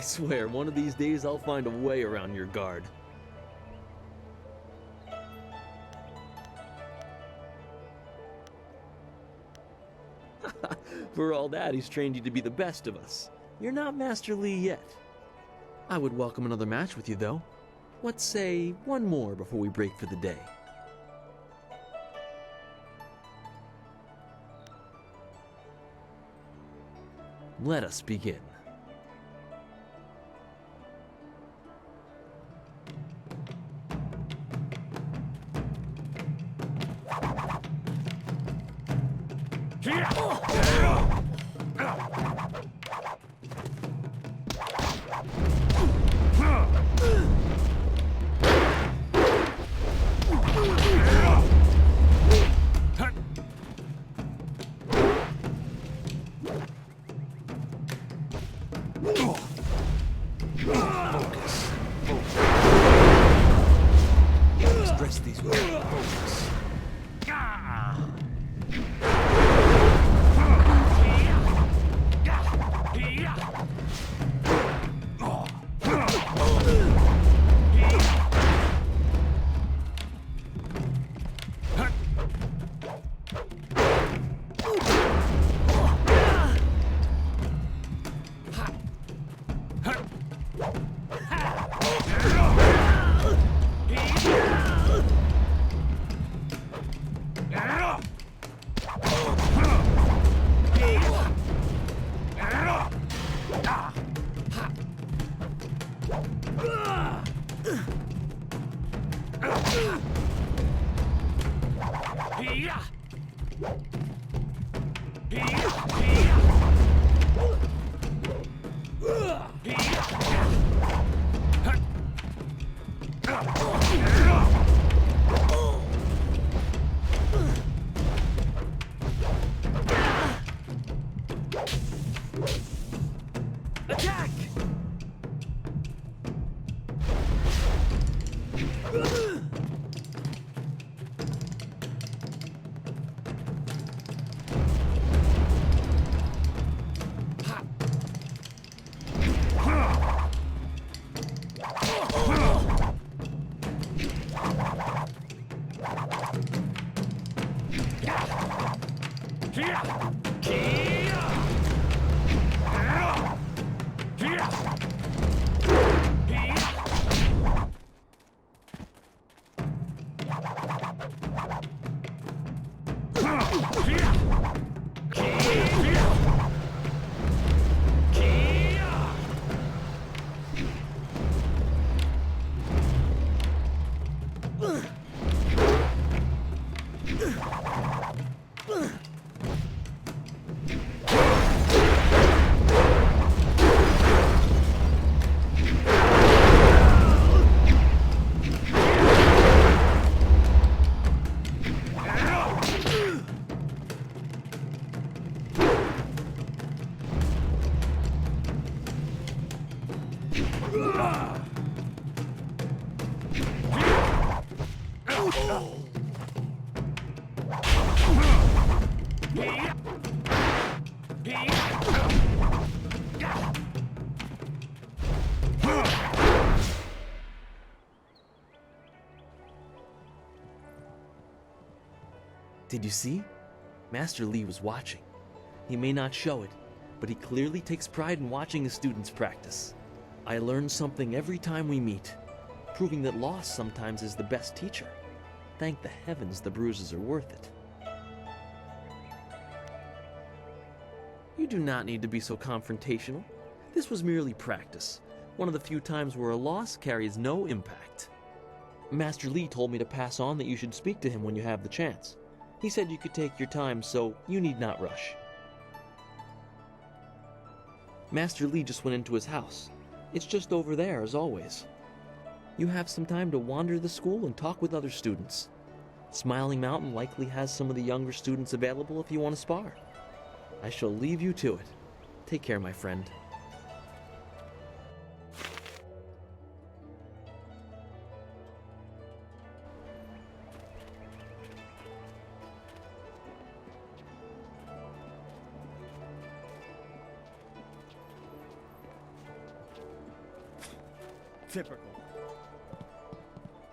swear, one of these days I'll find a way around your guard. For all that, he's trained you to be the best of us. You're not Master Li yet. I would welcome another match with you, though. Let's say one more before we break for the day. Let us begin. Express these words. Focus. Attack! Did you see? Master Li was watching. He may not show it, but he clearly takes pride in watching his students practice. I learn something every time we meet, proving that loss sometimes is the best teacher. Thank the heavens the bruises are worth it. You do not need to be so confrontational. This was merely practice, one of the few times where a loss carries no impact. Master Li told me to pass on that you should speak to him when you have the chance. He said you could take your time, so you need not rush. Master Li just went into his house. It's just over there, as always. You have some time to wander the school and talk with other students. Smiling Mountain likely has some of the younger students available if you want to spar. I shall leave you to it. Take care, my friend. Typical.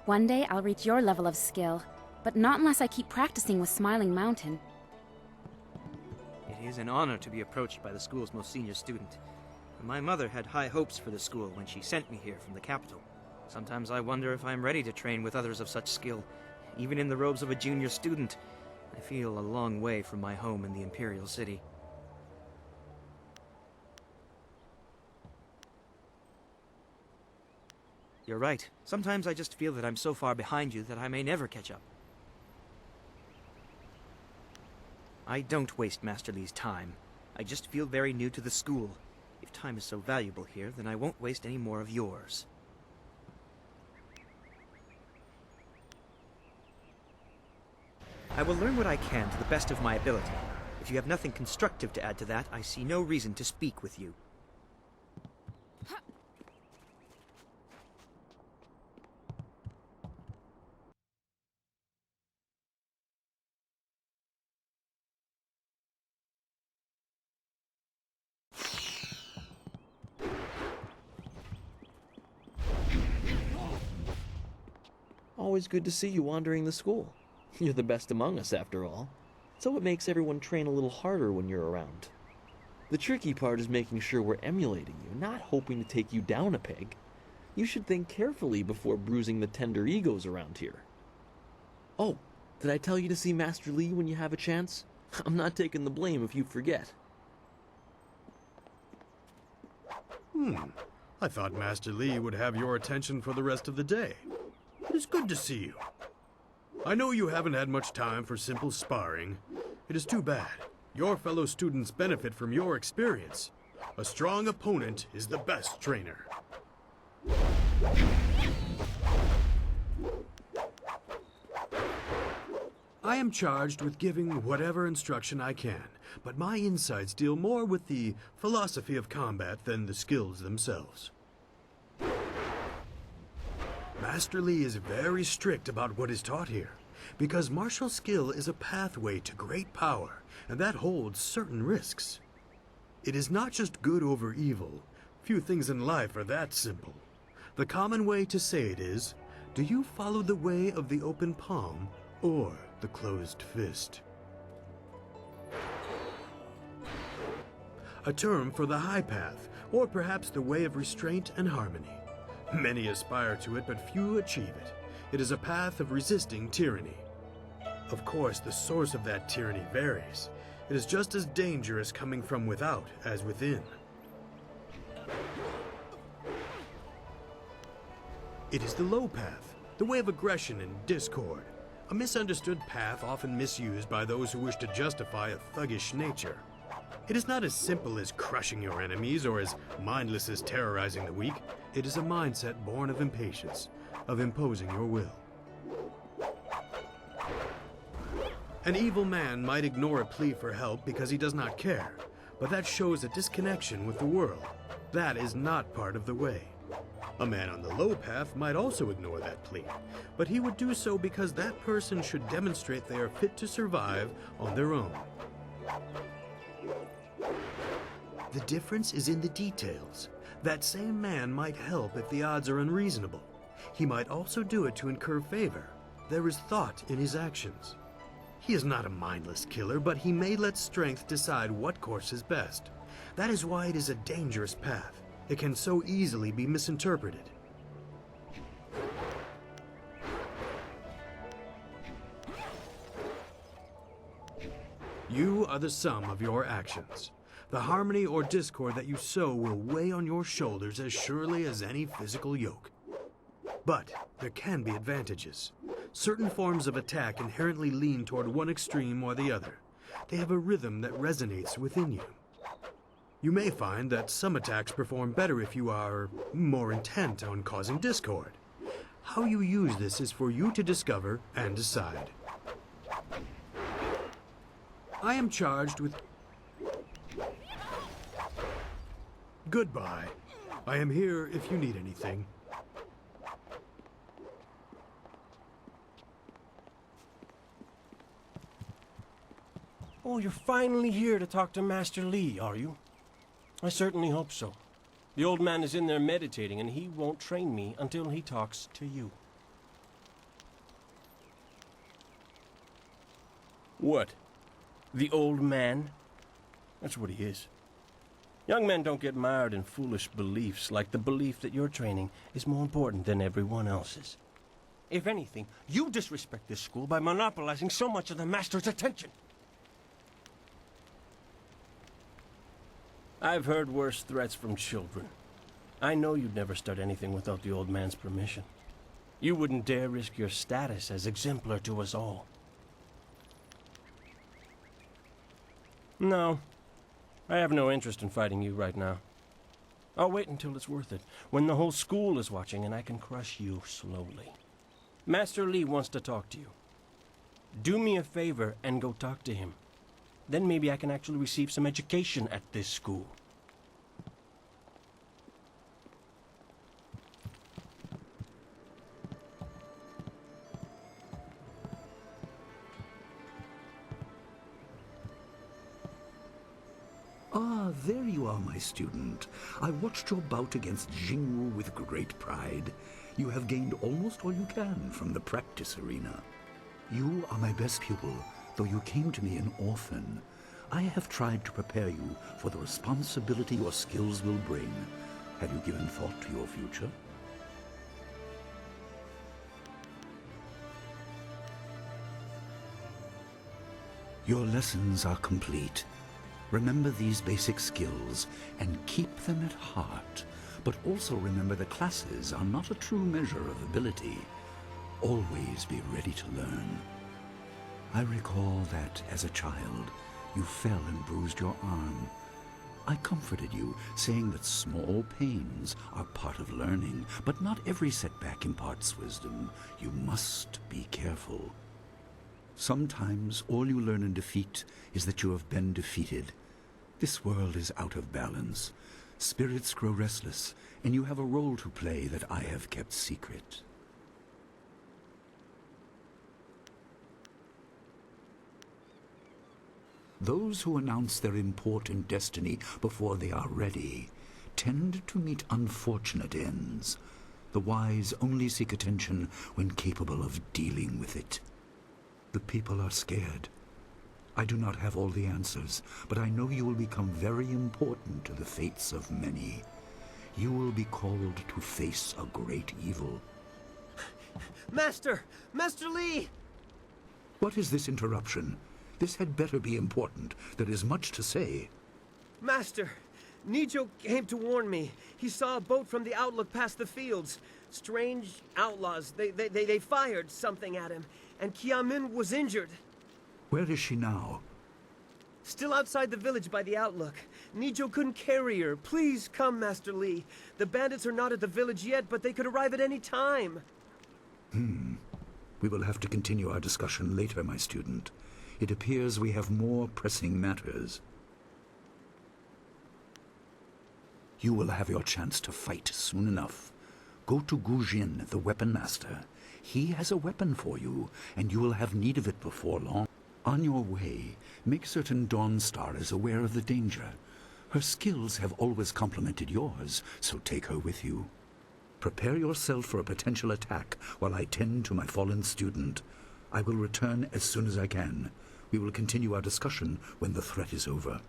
One day I'll reach your level of skill, but not unless I keep practicing with Smiling Mountain. It is an honor to be approached by the school's most senior student. My mother had high hopes for the school when she sent me here from the capital. Sometimes I wonder if I'm ready to train with others of such skill. Even in the robes of a junior student, I feel a long way from my home in the Imperial City. You're right. Sometimes I just feel that I'm so far behind you that I may never catch up. I don't waste Master Li's time. I just feel very new to the school. If time is so valuable here, then I won't waste any more of yours. I will learn what I can to the best of my ability. If you have nothing constructive to add to that, I see no reason to speak with you. Always good to see you wandering the school. You're the best among us, after all. So it makes everyone train a little harder when you're around. The tricky part is making sure we're emulating you, not hoping to take you down a peg. You should think carefully before bruising the tender egos around here. Oh, did I tell you to see Master Li when you have a chance? I'm not taking the blame if you forget. I thought Master Li would have your attention for the rest of the day. It is good to see you. I know you haven't had much time for simple sparring. It is too bad. Your fellow students benefit from your experience. A strong opponent is the best trainer. I am charged with giving whatever instruction I can, but my insights deal more with the philosophy of combat than the skills themselves. Master Li is very strict about what is taught here, because martial skill is a pathway to great power, and that holds certain risks. It is not just good over evil. Few things in life are that simple. The common way to say it is, do you follow the way of the open palm or the closed fist? A term for the high path, or perhaps the way of restraint and harmony. Many aspire to it, but few achieve it. It is a path of resisting tyranny. Of course, the source of that tyranny varies. It is just as dangerous coming from without as within. It is the low path, the way of aggression and discord. A misunderstood path often misused by those who wish to justify a thuggish nature. It is not as simple as crushing your enemies or as mindless as terrorizing the weak. It is a mindset born of impatience, of imposing your will. An evil man might ignore a plea for help because he does not care, but that shows a disconnection with the world. That is not part of the way. A man on the low path might also ignore that plea, but he would do so because that person should demonstrate they are fit to survive on their own. The difference is in the details. That same man might help if the odds are unreasonable. He might also do it to incur favor. There is thought in his actions. He is not a mindless killer, but he may let strength decide what course is best. That is why it is a dangerous path. It can so easily be misinterpreted. You are the sum of your actions. The harmony or discord that you sow will weigh on your shoulders as surely as any physical yoke. But there can be advantages. Certain forms of attack inherently lean toward one extreme or the other. They have a rhythm that resonates within you. You may find that some attacks perform better if you are more intent on causing discord. How you use this is for you to discover and decide. I am charged with... Goodbye. I am here if you need anything. Oh, you're finally here to talk to Master Li, are you? I certainly hope so. The old man is in there meditating, and he won't train me until he talks to you. What? The old man? That's what he is. Young men don't get mired in foolish beliefs like the belief that your training is more important than everyone else's. If anything, you disrespect this school by monopolizing so much of the master's attention. I've heard worse threats from children. I know you'd never start anything without the old man's permission. You wouldn't dare risk your status as exemplar to us all. No, I have no interest in fighting you right now. I'll wait until it's worth it, when the whole school is watching and I can crush you slowly. Master Li wants to talk to you. Do me a favor and go talk to him. Then maybe I can actually receive some education at this school. Ah, there you are, my student. I watched your bout against Jingwu with great pride. You have gained almost all you can from the practice arena. You are my best pupil, though you came to me an orphan. I have tried to prepare you for the responsibility your skills will bring. Have you given thought to your future? Your lessons are complete. Remember these basic skills and keep them at heart. But also remember the classes are not a true measure of ability. Always be ready to learn. I recall that, as a child, you fell and bruised your arm. I comforted you, saying that small pains are part of learning, but not every setback imparts wisdom. You must be careful. Sometimes all you learn in defeat is that you have been defeated. This world is out of balance. Spirits grow restless, and you have a role to play that I have kept secret. Those who announce their important destiny before they are ready tend to meet unfortunate ends. The wise only seek attention when capable of dealing with it. The people are scared. I do not have all the answers, but I know you will become very important to the fates of many. You will be called to face a great evil. Master! Master Li! What is this interruption? This had better be important. There is much to say. Master, Nijo came to warn me. He saw a boat from the outlook past the fields. Strange outlaws. They fired something at him, and Kiamin was injured. Where is she now? Still outside the village by the outlook. Nijo couldn't carry her. Please come, Master Li. The bandits are not at the village yet, but they could arrive at any time. We will have to continue our discussion later, my student. It appears we have more pressing matters. You will have your chance to fight soon enough. Go to Gu Jin, the weapon master. He has a weapon for you, and you will have need of it before long. On your way, make certain Dawnstar is aware of the danger. Her skills have always complemented yours, so take her with you. Prepare yourself for a potential attack while I tend to my fallen student. I will return as soon as I can. We will continue our discussion when the threat is over.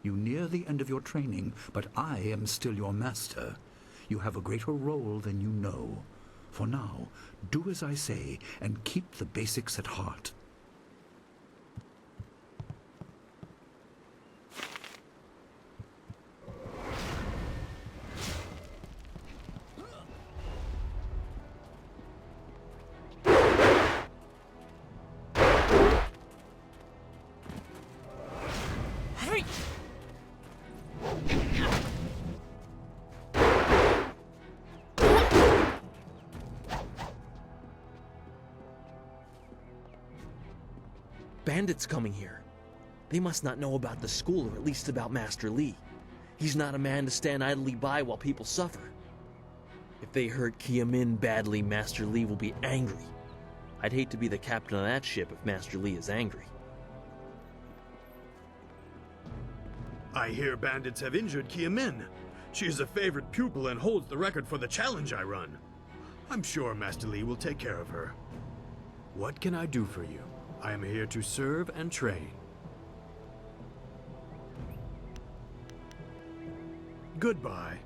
You near the end of your training, but I am still your master. You have a greater role than you know. For now, do as I say and keep the basics at heart. Bandits coming here. They must not know about the school, or at least about Master Li. He's not a man to stand idly by while people suffer. If they hurt Kiamin badly, Master Li will be angry. I'd hate to be the captain of that ship if Master Li is angry. I hear bandits have injured Kia-Min. She is a favorite pupil and holds the record for the challenge I run. I'm sure Master Li will take care of her. What can I do for you? I am here to serve and train. Goodbye.